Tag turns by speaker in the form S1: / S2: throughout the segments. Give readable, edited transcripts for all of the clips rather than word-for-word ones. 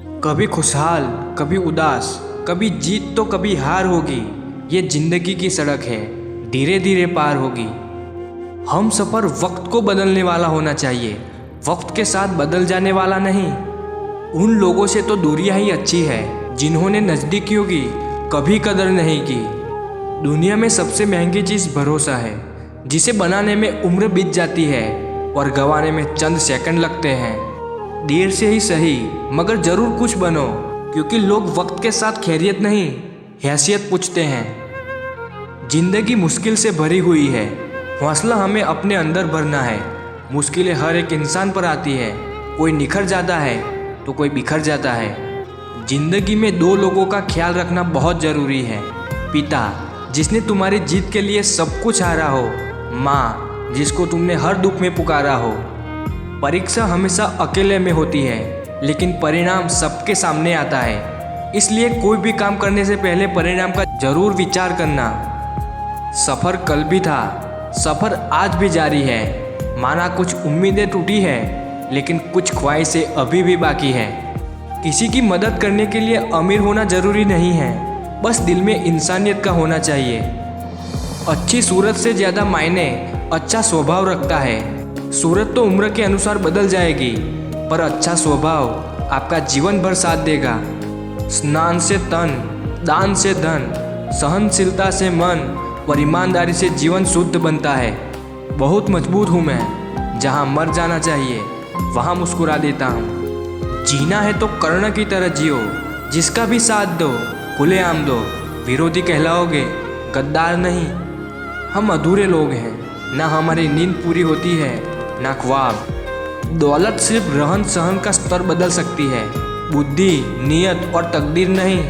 S1: कभी खुशहाल, कभी उदास, कभी जीत तो कभी हार होगी। ये जिंदगी की सड़क है, धीरे धीरे पार होगी। हम सफ़र वक्त को बदलने वाला होना चाहिए, वक्त के साथ बदल जाने वाला नहीं। उन लोगों से तो दूरियां ही अच्छी है जिन्होंने नज़दीकियों की कभी कदर नहीं की। दुनिया में सबसे महंगी चीज़ भरोसा है, जिसे बनाने में उम्र बीत जाती है और गंवाने में चंद सेकंड लगते हैं। देर से ही सही मगर ज़रूर कुछ बनो, क्योंकि लोग वक्त के साथ खैरियत नहीं, हैसियत पूछते हैं। जिंदगी मुश्किल से भरी हुई है, हौसला हमें अपने अंदर भरना है। मुश्किलें हर एक इंसान पर आती है, कोई निखर जाता है तो कोई बिखर जाता है। जिंदगी में दो लोगों का ख्याल रखना बहुत ज़रूरी है। पिता, जिसने तुम्हारी जीत के लिए सब कुछ हारा हो। माँ, जिसको तुमने हर दुख में पुकारा हो। परीक्षा हमेशा अकेले में होती है, लेकिन परिणाम सबके सामने आता है। इसलिए कोई भी काम करने से पहले परिणाम का जरूर विचार करना। सफ़र कल भी था, सफ़र आज भी जारी है। माना कुछ उम्मीदें टूटी है, लेकिन कुछ ख्वाहिशें अभी भी बाकी है। किसी की मदद करने के लिए अमीर होना ज़रूरी नहीं है, बस दिल में इंसानियत का होना चाहिए। अच्छी सूरत से ज़्यादा मायने अच्छा स्वभाव रखता है। सूरत तो उम्र के अनुसार बदल जाएगी, पर अच्छा स्वभाव आपका जीवन भर साथ देगा। स्नान से तन, दान से धन, सहनशीलता से मन और ईमानदारी से जीवन शुद्ध बनता है। बहुत मजबूत हूँ मैं, जहाँ मर जाना चाहिए वहाँ मुस्कुरा देता हूँ। जीना है तो कर्ण की तरह जियो, जिसका भी साथ दो, खुलेआम दो। विरोधी कहलाओगे, गद्दार नहीं। हम अधूरे लोग हैं, ना हमारी नींद पूरी होती है ना ख्वाब। दौलत सिर्फ रहन सहन का स्तर बदल सकती है, बुद्धि, नियत और तकदीर नहीं।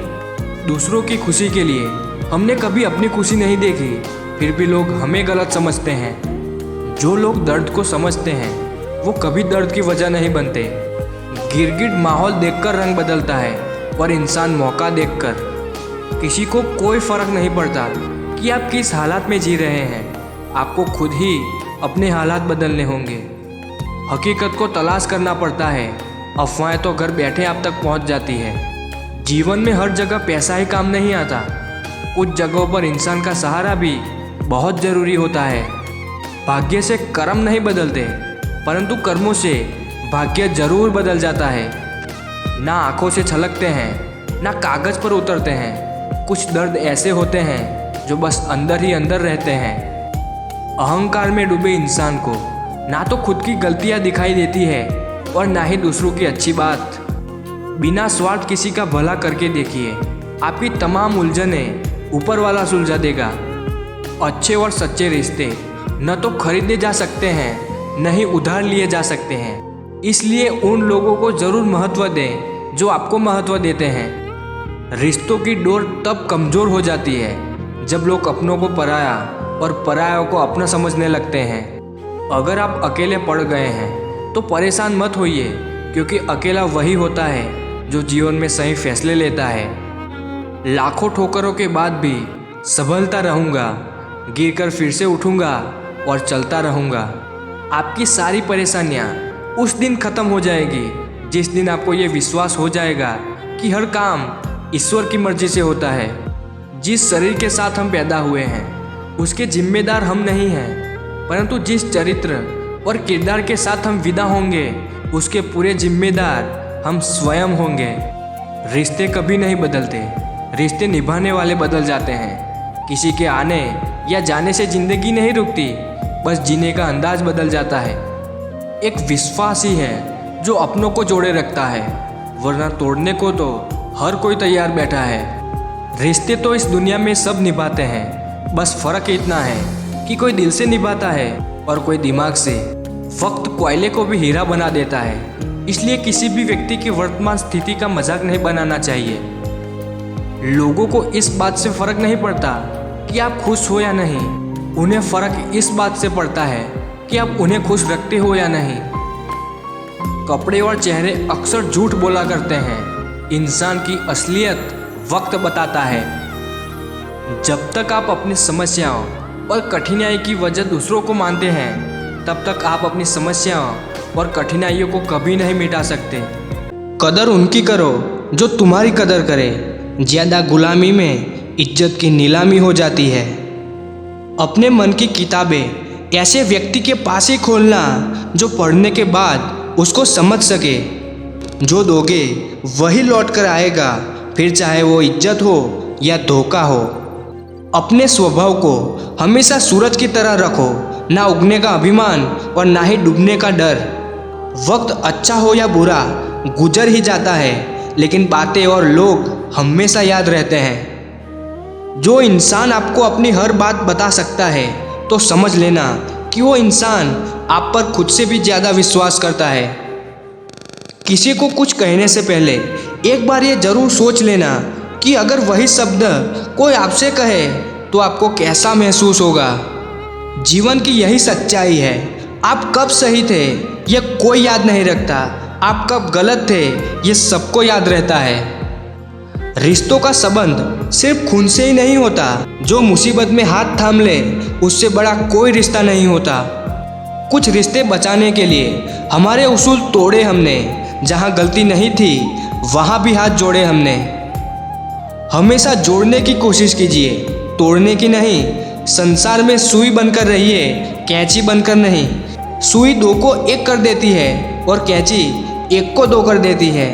S1: दूसरों की खुशी के लिए हमने कभी अपनी खुशी नहीं देखी, फिर भी लोग हमें गलत समझते हैं। जो लोग दर्द को समझते हैं वो कभी दर्द की वजह नहीं बनते। गिरगिट माहौल देखकर रंग बदलता है, और इंसान मौका देखकर। किसी को कोई फर्क नहीं पड़ता कि आप किस हालात में जी रहे हैं। आपको खुद ही अपने हालात बदलने होंगे। हकीकत को तलाश करना पड़ता है, अफवाहें तो घर बैठे आप तक पहुंच जाती है। जीवन में हर जगह पैसा ही काम नहीं आता, कुछ जगहों पर इंसान का सहारा भी बहुत ज़रूरी होता है। भाग्य से कर्म नहीं बदलते, परंतु कर्मों से भाग्य जरूर बदल जाता है। ना आंखों से छलकते हैं, ना कागज़ पर उतरते हैं। कुछ दर्द ऐसे होते हैं जो बस अंदर ही अंदर रहते हैं। अहंकार में डूबे इंसान को ना तो खुद की गलतियां दिखाई देती है और ना ही दूसरों की अच्छी बात। बिना स्वार्थ किसी का भला करके देखिए, आपकी तमाम उलझनें ऊपर वाला सुलझा देगा। अच्छे और सच्चे रिश्ते न तो खरीदे जा सकते हैं, न ही उधार लिए जा सकते हैं। इसलिए उन लोगों को ज़रूर महत्व दें जो आपको महत्व देते हैं। रिश्तों की डोर तब कमज़ोर हो जाती है जब लोग अपनों को पराया और परायों को अपना समझने लगते हैं। अगर आप अकेले पड़ गए हैं तो परेशान मत होइए, क्योंकि अकेला वही होता है जो जीवन में सही फैसले लेता है। लाखों ठोकरों के बाद भी संभलता रहूँगा, गिरकर फिर से उठूँगा और चलता रहूँगा। आपकी सारी परेशानियाँ उस दिन ख़त्म हो जाएगी जिस दिन आपको ये विश्वास हो जाएगा कि हर काम ईश्वर की मर्जी से होता है। जिस शरीर के साथ हम पैदा हुए हैं उसके जिम्मेदार हम नहीं हैं, परंतु जिस चरित्र और किरदार के साथ हम विदा होंगे उसके पूरे जिम्मेदार हम स्वयं होंगे। रिश्ते कभी नहीं बदलते, रिश्ते निभाने वाले बदल जाते हैं। किसी के आने या जाने से ज़िंदगी नहीं रुकती, बस जीने का अंदाज बदल जाता है। एक विश्वास ही है जो अपनों को जोड़े रखता है, वरना तोड़ने को तो हर कोई तैयार बैठा है। रिश्ते तो इस दुनिया में सब निभाते हैं, बस फ़र्क इतना है कि कोई दिल से निभाता है और कोई दिमाग से। वक्त कोयले को भी हीरा बना देता है, इसलिए किसी भी व्यक्ति की वर्तमान स्थिति का मजाक नहीं बनाना चाहिए। लोगों को इस बात से फ़र्क नहीं पड़ता कि आप खुश हो या नहीं, उन्हें फ़र्क इस बात से पड़ता है कि आप उन्हें खुश रखते हो या नहीं। कपड़े और चेहरे अक्सर झूठ बोला करते हैं, इंसान की असलियत वक्त बताता है। जब तक आप अपनी समस्याओं और कठिनाई की वजह दूसरों को मानते हैं, तब तक आप अपनी समस्याओं और कठिनाइयों को कभी नहीं मिटा सकते। कदर उनकी करो जो तुम्हारी कदर करे। ज़्यादा गुलामी में इज्जत की नीलामी हो जाती है। अपने मन की किताबें ऐसे व्यक्ति के पास ही खोलना जो पढ़ने के बाद उसको समझ सके। जो दोगे वही लौट कर आएगा, फिर चाहे वो इज्जत हो या धोखा हो। अपने स्वभाव को हमेशा सूरज की तरह रखो, ना उगने का अभिमान और ना ही डूबने का डर। वक्त अच्छा हो या बुरा गुजर ही जाता है, लेकिन बातें और लोग हमेशा याद रहते हैं। जो इंसान आपको अपनी हर बात बता सकता है तो समझ लेना कि वो इंसान आप पर खुद से भी ज़्यादा विश्वास करता है। किसी को कुछ कहने से पहले एक बार ये ज़रूर सोच लेना कि अगर वही शब्द कोई आपसे कहे तो आपको कैसा महसूस होगा। जीवन की यही सच्चाई है। आप कब सही थे ये कोई याद नहीं रखता, आप कब गलत थे ये सबको याद रहता है। रिश्तों का संबंध सिर्फ खून से ही नहीं होता। जो मुसीबत में हाथ थाम ले उससे बड़ा कोई रिश्ता नहीं होता। कुछ रिश्ते बचाने के लिए हमारे उसूल तोड़े हमने, जहाँ गलती नहीं थी वहाँ भी हाथ जोड़े हमने। हमेशा जोड़ने की कोशिश कीजिए, तोड़ने की नहीं। संसार में सुई बनकर रहिए, कैंची बनकर नहीं। सुई दो को एक कर देती है और कैंची एक को दो कर देती है।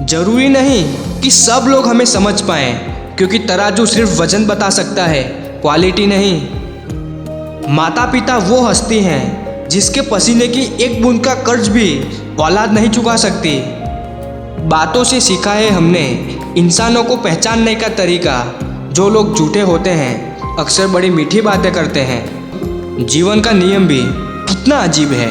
S1: जरूरी नहीं कि सब लोग हमें समझ पाएं, क्योंकि तराजू सिर्फ वजन बता सकता है, क्वालिटी नहीं। माता पिता वो हस्ती हैं जिसके पसीने की एक बूंद का कर्ज भी औलाद नहीं चुका सकती। बातों से सीखा है हमने इंसानों को पहचानने का तरीका। जो लोग झूठे होते हैं अक्सर बड़ी मीठी बातें करते हैं। जीवन का नियम भी कितना अजीब है।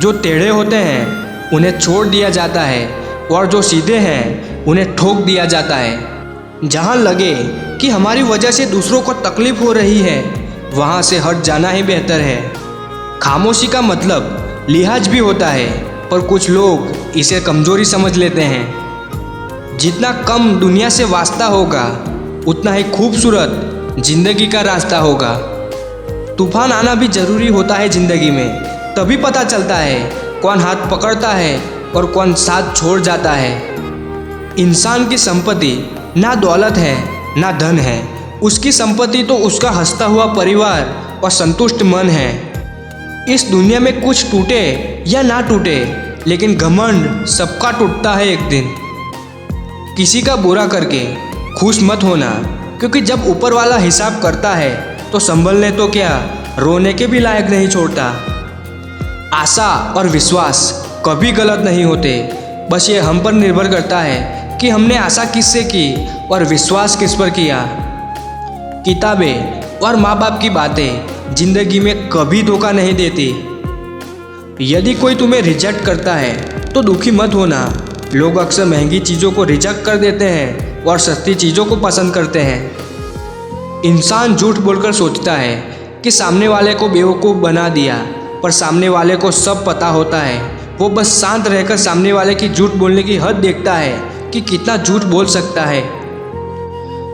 S1: जो टेढ़े होते हैं उन्हें छोड़ दिया जाता है और जो सीधे हैं उन्हें ठोक दिया जाता है। जहाँ लगे कि हमारी वजह से दूसरों को तकलीफ हो रही है वहाँ से हट जाना ही बेहतर है। खामोशी का मतलब लिहाज भी होता है, पर कुछ लोग इसे कमजोरी समझ लेते हैं। जितना कम दुनिया से वास्ता होगा उतना ही खूबसूरत जिंदगी का रास्ता होगा। तूफान आना भी जरूरी होता है जिंदगी में, तभी पता चलता है कौन हाथ पकड़ता है और कौन साथ छोड़ जाता है। इंसान की संपत्ति ना दौलत है ना धन है, उसकी संपत्ति तो उसका हंसता हुआ परिवार और संतुष्ट मन है। इस दुनिया में कुछ टूटे या ना टूटे, लेकिन घमंड सबका टूटता है एक दिन। किसी का बुरा करके खुश मत होना, क्योंकि जब ऊपर वाला हिसाब करता है तो संभलने तो क्या रोने के भी लायक नहीं छोड़ता। आशा और विश्वास कभी गलत नहीं होते, बस ये हम पर निर्भर करता है कि हमने आशा किससे की और विश्वास किस पर किया। किताबें और माँ बाप की बातें जिंदगी में कभी धोखा नहीं देती। यदि कोई तुम्हें रिजेक्ट करता है तो दुखी मत होना। लोग अक्सर महंगी चीज़ों को रिजेक्ट कर देते हैं और सस्ती चीज़ों को पसंद करते हैं। इंसान झूठ बोलकर सोचता है कि सामने वाले को बेवकूफ़ बना दिया, पर सामने वाले को सब पता होता है। वो बस शांत रहकर सामने वाले की झूठ बोलने की हद देखता है कि कितना झूठ बोल सकता है।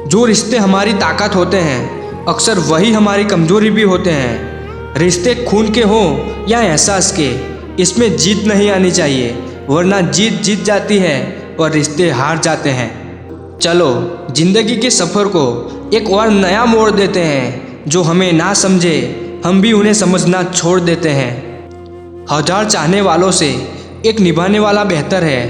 S1: जो रिश्ते हमारी ताकत होते हैं अक्सर वही हमारी कमजोरी भी होते हैं। रिश्ते खून के हों या एहसास के, इसमें जीत नहीं आनी चाहिए, वरना जीत जीत जाती है और रिश्ते हार जाते हैं। चलो जिंदगी के सफ़र को एक और नया मोड़ देते हैं। जो हमें ना समझे हम भी उन्हें समझना छोड़ देते हैं। 1000 चाहने वालों से एक निभाने वाला बेहतर है।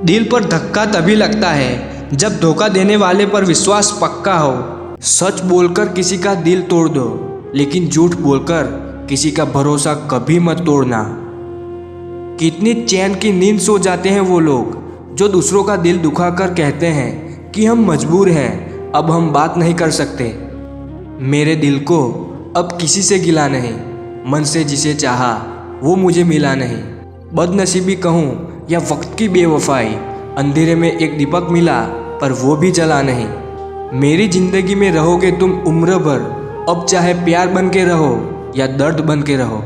S1: दिल पर धक्का तभी लगता है जब धोखा देने वाले पर विश्वास पक्का हो। सच बोलकर किसी का दिल तोड़ दो, लेकिन झूठ बोलकर किसी का भरोसा कभी मत तोड़ना। कितनी चैन की नींद सो जाते हैं वो लोग जो दूसरों का दिल दुखाकर कहते हैं कि हम मजबूर हैं, अब हम बात नहीं कर सकते। मेरे दिल को अब किसी से गिला नहीं, मन से जिसे चाहा वो मुझे मिला नहीं। बदनसीबी कहूँ या वक्त की बेवफाई, अंधेरे में एक दीपक मिला पर वो भी जला नहीं। मेरी जिंदगी में रहोगे तुम उम्र भर, अब चाहे प्यार बन के रहो या दर्द बन के रहो।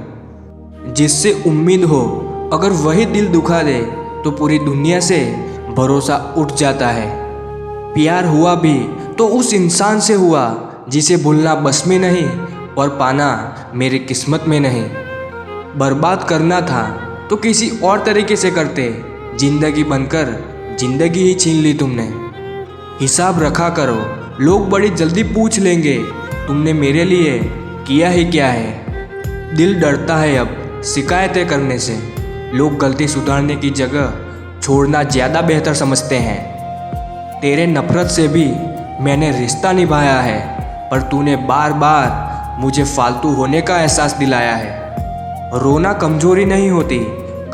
S1: जिससे उम्मीद हो अगर वही दिल दुखा दे तो पूरी दुनिया से भरोसा उठ जाता है। प्यार हुआ भी तो उस इंसान से हुआ जिसे भूलना बस में नहीं और पाना मेरी किस्मत में नहीं। बर्बाद करना था तो किसी और तरीके से करते, जिंदगी बनकर जिंदगी ही छीन ली तुमने। हिसाब रखा करो, लोग बड़ी जल्दी पूछ लेंगे तुमने मेरे लिए किया ही क्या है। दिल डरता है अब शिकायतें करने से, लोग गलती सुधारने की जगह छोड़ना ज़्यादा बेहतर समझते हैं। तेरे नफरत से भी मैंने रिश्ता निभाया है, पर तूने बार बार मुझे फालतू होने का एहसास दिलाया है। रोना कमजोरी नहीं होती,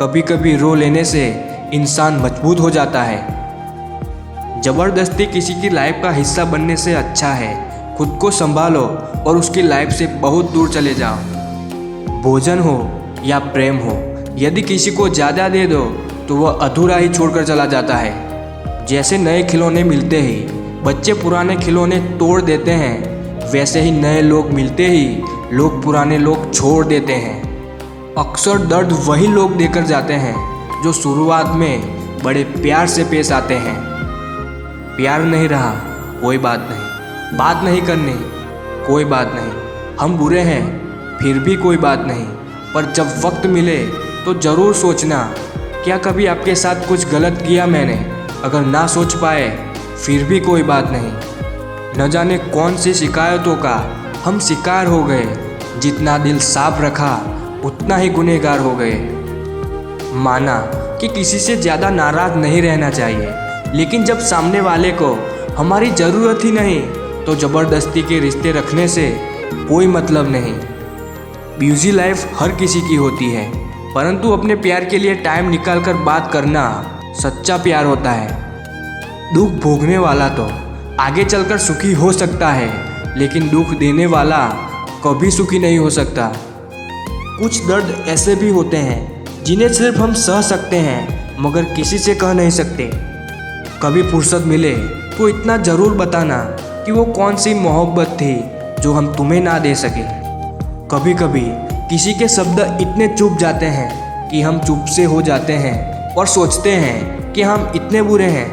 S1: कभी कभी रो लेने से इंसान मजबूत हो जाता है। ज़बरदस्ती किसी की लाइफ का हिस्सा बनने से अच्छा है खुद को संभालो और उसकी लाइफ से बहुत दूर चले जाओ। भोजन हो या प्रेम हो, यदि किसी को ज़्यादा दे दो तो वह अधूरा ही छोड़कर चला जाता है। जैसे नए खिलौने मिलते ही बच्चे पुराने खिलौने तोड़ देते हैं, वैसे ही नए लोग मिलते ही लोग पुराने लोग छोड़ देते हैं। अक्सर दर्द वही लोग देकर जाते हैं जो शुरुआत में बड़े प्यार से पेश आते हैं। प्यार नहीं रहा कोई बात नहीं, बात नहीं करनी कोई बात नहीं, हम बुरे हैं फिर भी कोई बात नहीं, पर जब वक्त मिले तो ज़रूर सोचना क्या कभी आपके साथ कुछ गलत किया मैंने। अगर ना सोच पाए फिर भी कोई बात नहीं। न जाने कौन सी शिकायतों का हम शिकार हो गए, जितना दिल साफ रखा उतना ही गुनहगार हो गए। माना कि किसी से ज़्यादा नाराज़ नहीं रहना चाहिए, लेकिन जब सामने वाले को हमारी ज़रूरत ही नहीं तो ज़बरदस्ती के रिश्ते रखने से कोई मतलब नहीं। बिजी लाइफ हर किसी की होती है, परंतु अपने प्यार के लिए टाइम निकालकर बात करना सच्चा प्यार होता है। दुख भोगने वाला तो आगे चलकर सुखी हो सकता है, लेकिन दुख देने वाला कभी सुखी नहीं हो सकता। कुछ दर्द ऐसे भी होते हैं जिन्हें सिर्फ हम सह सकते हैं, मगर किसी से कह नहीं सकते। कभी फुर्सत मिले तो इतना ज़रूर बताना कि वो कौन सी मोहब्बत थी जो हम तुम्हें ना दे सके। कभी कभी किसी के शब्द इतने चुप जाते हैं कि हम चुप से हो जाते हैं और सोचते हैं कि हम इतने बुरे हैं